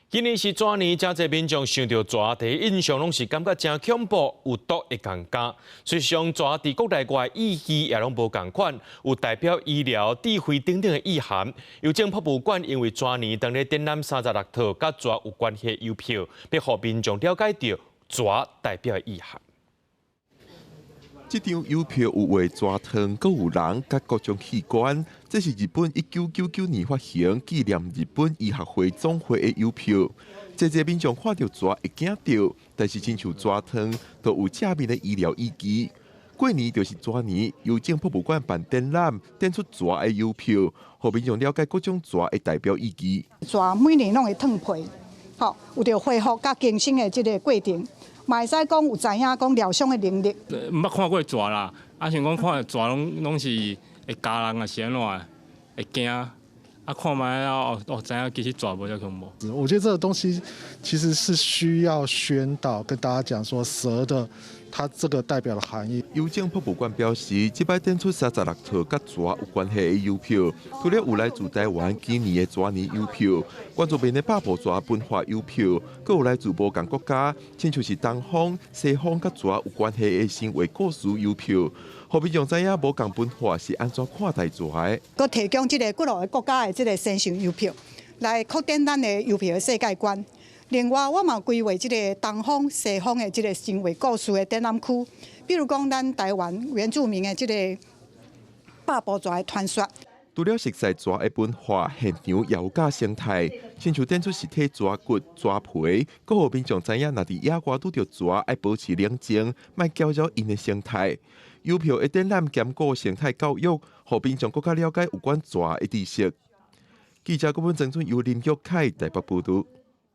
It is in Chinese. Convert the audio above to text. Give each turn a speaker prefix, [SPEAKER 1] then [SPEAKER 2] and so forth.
[SPEAKER 1] 今年是蛇年，真侪民众想到蛇，第一印象拢是感觉真恐怖、有毒的共家。实际上，蛇伫国内外意义也拢无共款，有代表医疗、智慧等等的意涵。邮政博物馆因为蛇年当日展览36套甲蛇有关系的邮票，要互民众了解到蛇代表的意涵。
[SPEAKER 2] 这张邮票有画蛇汤，阁有人甲各种器官。这是日本1999年发行纪念日本医学会总会的邮票。侪民众看到蛇会惊到，但是亲像蛇汤，都有正面的医疗依据。过年就是蛇年，邮政博物馆办展览，展出蛇的邮票，互民众了解各种蛇的代表意义。
[SPEAKER 3] 蛇每年拢会脱皮，有着恢复甲更新的这个过程。 嘛会使讲有知影讲疗伤的能力。
[SPEAKER 4] 毋捌看过蛇啦，想讲看蛇拢是会咬人啊，是安怎会惊？看卖知影其实蛇无遮恐怖。
[SPEAKER 5] 我觉得这个东西其实是需要宣导，跟大家讲说蛇的它这个代表的含义。
[SPEAKER 2] 邮政博物馆表示，这摆展出36套甲蛇有关系的邮票，除了有来自台湾今年的蛇年邮票，关注面的8部蛇文化邮票，阁有来自无同国家，亲像是东方、西方甲蛇有关系的神话故事邮票，互民众知影无同文化是安怎看待蛇的。
[SPEAKER 3] 佮提供这个各路国家的这个先行邮票，来扩展咱的邮票的世界观。 另外，我嘛规划这个东方、西方的这个神话故事的展览区，比如讲咱台湾原住民的这个8部蛇的传说。
[SPEAKER 2] 除了熟悉蛇的文化，现场也有假生态，亲像展出实体蛇骨、蛇皮，阁互民众知影，若伫野外拄着蛇，爱保持冷静，莫搅扰因的生态。邮票的展览兼顾生态教育，互民众更加了解有关蛇的知识。记者郭文正由林玉凯台北报道。